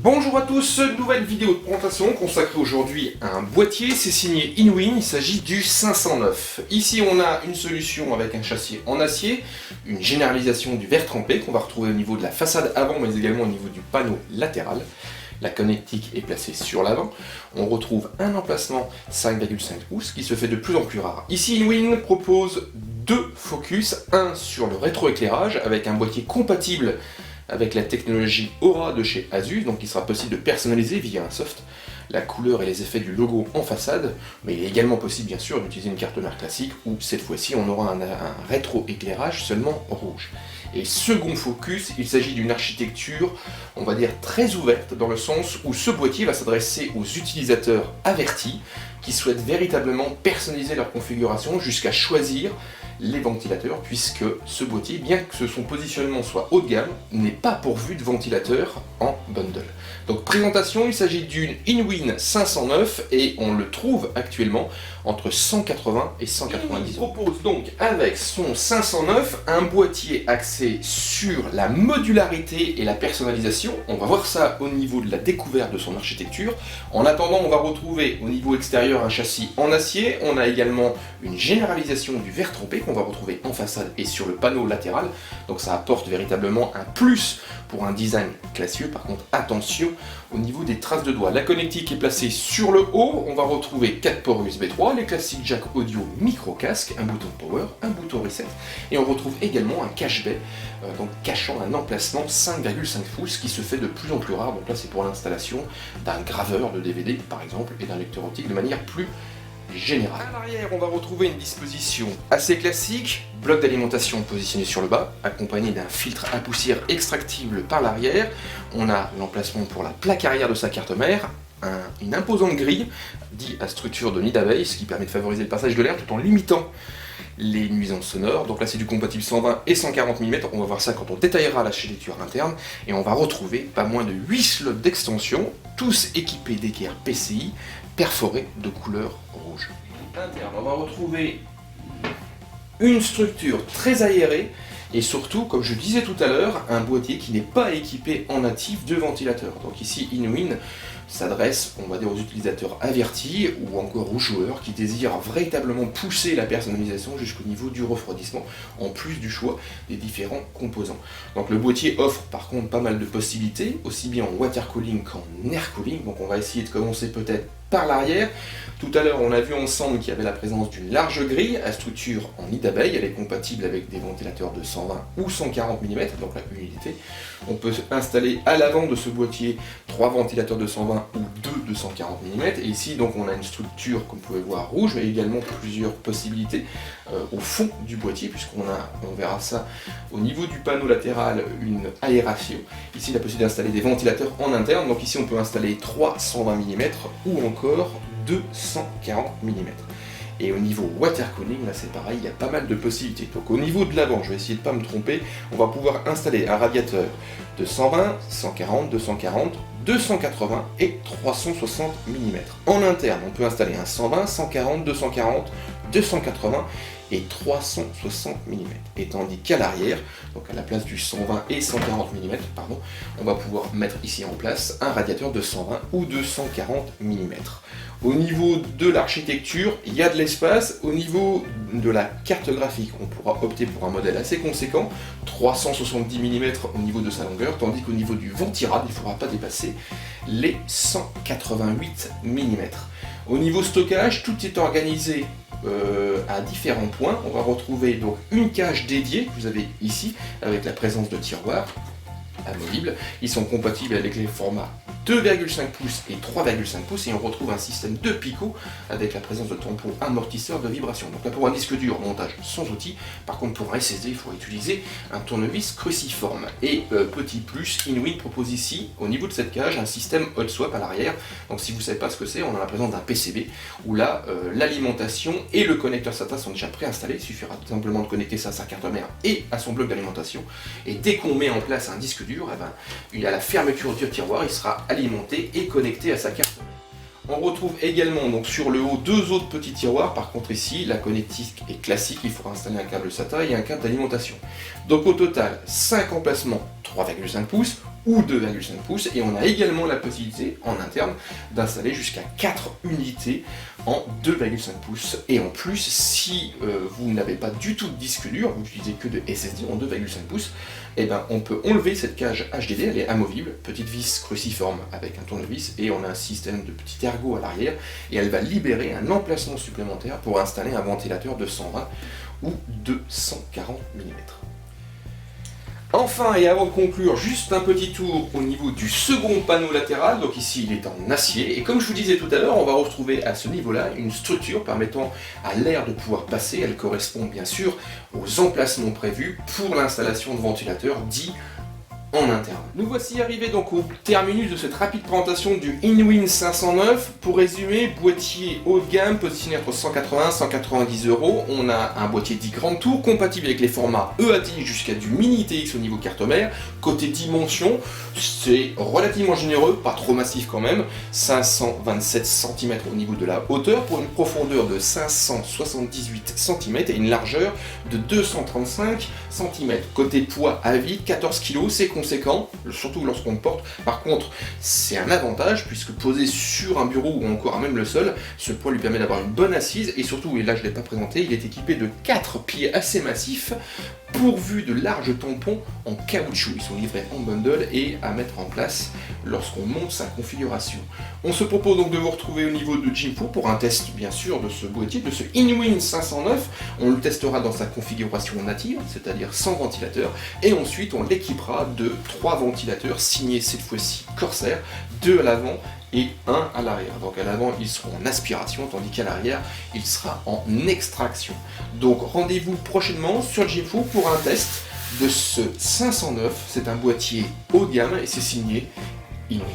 Bonjour à tous, nouvelle vidéo de présentation consacrée aujourd'hui à un boîtier, c'est signé Inwin, il s'agit du 509. Ici on a une solution avec un châssis en acier, une généralisation du verre trempé qu'on va retrouver au niveau de la façade avant mais également au niveau du panneau latéral. La connectique est placée sur l'avant. On retrouve un emplacement 5,5 pouces qui se fait de plus en plus rare. Ici Inwin propose deux focus, un sur le rétroéclairage avec un boîtier compatible avec la technologie Aura de chez Asus, donc il sera possible de personnaliser via un soft la couleur et les effets du logo en façade, mais il est également possible bien sûr d'utiliser une carte mère classique où cette fois-ci on aura un rétro-éclairage seulement rouge. Et second focus, il s'agit d'une architecture, on va dire très ouverte, dans le sens où ce boîtier va s'adresser aux utilisateurs avertis qui souhaitent véritablement personnaliser leur configuration jusqu'à choisir les ventilateurs, puisque ce boîtier, bien que son positionnement soit haut de gamme, n'est pas pourvu de ventilateurs en bundle. Donc présentation, il s'agit d'une Inwin 509 et on le trouve actuellement entre 180 et 190 €. Il propose donc avec son 509 un boîtier axé sur la modularité et la personnalisation. On va voir ça au niveau de la découverte de son architecture. En attendant, on va retrouver au niveau extérieur un châssis en acier. On a également une généralisation du verre trempé qu'on va retrouver en façade et sur le panneau latéral. Donc ça apporte véritablement un plus pour un design classieux. Par contre, attention au niveau des traces de doigts. La connectique est placée sur le haut. On va retrouver 4 ports USB 3, les classiques jack audio micro casque, un bouton power, un bouton reset. Et on retrouve également un cache bay, donc cachant un emplacement 5,5 pouces qui se fait de plus en plus rare. Donc là, c'est pour l'installation d'un graveur de DVD par exemple et d'un lecteur optique de manière plus générale. À l'arrière, on va retrouver une disposition assez classique, bloc d'alimentation positionné sur le bas, accompagné d'un filtre à poussière extractible par l'arrière. On a l'emplacement pour la plaque arrière de sa carte mère, une imposante grille, dit à structure de nid d'abeille, ce qui permet de favoriser le passage de l'air tout en limitant les nuisances sonores. Donc là c'est du compatible 120 et 140 mm, on va voir ça quand on détaillera l'architecture interne, et on va retrouver pas moins de 8 slots d'extension, tous équipés d'équerres PCI perforés de couleur rouge. Interne, on va retrouver une structure très aérée et surtout, comme je disais tout à l'heure, un boîtier qui n'est pas équipé en natif de ventilateur. Donc ici Inwin s'adresse, on va dire, aux utilisateurs avertis ou encore aux joueurs qui désirent véritablement pousser la personnalisation jusqu'au niveau du refroidissement, en plus du choix des différents composants. Donc le boîtier offre par contre pas mal de possibilités, aussi bien en water cooling qu'en air cooling. Donc on va essayer de commencer peut-être par l'arrière. Tout à l'heure, on a vu ensemble qu'il y avait la présence d'une large grille à structure en nid d'abeille. Elle est compatible avec des ventilateurs de 120 ou 140 mm, donc la unité. On peut installer à l'avant de ce boîtier 3 ventilateurs de 120 ou 2 de 140 mm. Et ici, donc, on a une structure, comme vous pouvez voir, rouge, mais également plusieurs possibilités au fond du boîtier, on verra ça au niveau du panneau latéral, une aération. Ici, la possibilité d'installer des ventilateurs en interne. Donc ici, on peut installer 3 120 mm ou encore 2 140 mm. Et au niveau water cooling, là c'est pareil, il y a pas mal de possibilités. Donc au niveau de l'avant, je vais essayer de ne pas me tromper, on va pouvoir installer un radiateur de 120, 140, 240, 280 et 360 mm. En interne, on peut installer un 120, 140, 240, 280 et 360 mm. Et tandis qu'à l'arrière, donc à la place du 120 et 140 mm, pardon, on va pouvoir mettre ici en place un radiateur de 120 ou 240 mm. Au niveau de l'architecture, il y a de l'espace. Au niveau de la carte graphique, on pourra opter pour un modèle assez conséquent, 370 mm au niveau de sa longueur, tandis qu'au niveau du ventirad, il ne faudra pas dépasser les 188 mm. Au niveau stockage, tout est organisé à différents points. On va retrouver donc une cage dédiée que vous avez ici avec la présence de tiroirs amovibles. Ils sont compatibles avec les formats 2,5 pouces et 3,5 pouces et on retrouve un système de picot avec la présence de tampons amortisseurs de vibration. Donc là pour un disque dur, montage sans outil. Par contre pour un SSD, il faut utiliser un tournevis cruciforme. Et petit plus, Inwin propose ici, au niveau de cette cage, un système hot swap à l'arrière. Donc si vous ne savez pas ce que c'est, on a la présence d'un PCB où là l'alimentation et le connecteur SATA sont déjà préinstallés. Il suffira tout simplement de connecter ça à sa carte mère et à son bloc d'alimentation. Et dès qu'on met en place un disque dur, il y a la fermeture du tiroir, il sera alimenté et connecté à sa carte. On retrouve également donc sur le haut deux autres petits tiroirs. Par contre ici la connectique est classique, il faudra installer un câble SATA et un câble d'alimentation. Donc au total 5 emplacements 3,5 pouces ou 2,5 pouces, et on a également la possibilité en interne d'installer jusqu'à 4 unités en 2,5 pouces. Et en plus, si vous n'avez pas du tout de disque dur, vous n'utilisez que de SSD en 2,5 pouces, et ben on peut enlever cette cage HDD, elle est amovible, petite vis cruciforme avec un tournevis, et on a un système de petit ergot à l'arrière, et elle va libérer un emplacement supplémentaire pour installer un ventilateur de 120 ou 240 mm. Enfin, et avant de conclure, juste un petit tour au niveau du second panneau latéral. Donc ici, il est en acier. Et comme je vous disais tout à l'heure, on va retrouver à ce niveau-là une structure permettant à l'air de pouvoir passer. Elle correspond bien sûr aux emplacements prévus pour l'installation de ventilateurs dits en interne. Nous voici arrivés donc au terminus de cette rapide présentation du Inwin 509. Pour résumer, boîtier haut de gamme positionné entre 180 et 190 €. On a un boîtier dit grande tour compatible avec les formats EATX jusqu'à du mini TX au niveau carte mère. Côté dimension, c'est relativement généreux, pas trop massif quand même. 527 cm au niveau de la hauteur pour une profondeur de 578 cm et une largeur de 235 cm. Côté poids à vide, 14 kg, c'est conséquent, surtout lorsqu'on le porte. Par contre, c'est un avantage puisque posé sur un bureau ou encore à même le sol, ce poids lui permet d'avoir une bonne assise et surtout, et là je ne l'ai pas présenté, il est équipé de 4 pieds assez massifs pourvus de larges tampons en caoutchouc. Ils sont livrés en bundle et à mettre en place lorsqu'on monte sa configuration. On se propose donc de vous retrouver au niveau de Jimpo pour un test bien sûr de ce boîtier, de ce Inwin 509. On le testera dans sa configuration native, c'est-à-dire sans ventilateur, et ensuite on l'équipera de 3 ventilateurs signés cette fois-ci Corsair, 2 à l'avant et 1 à l'arrière. Donc à l'avant ils seront en aspiration, tandis qu'à l'arrière il sera en extraction. Donc rendez-vous prochainement sur Jimpo pour un test de ce 509. C'est un boîtier haut de gamme et c'est signé Inwin.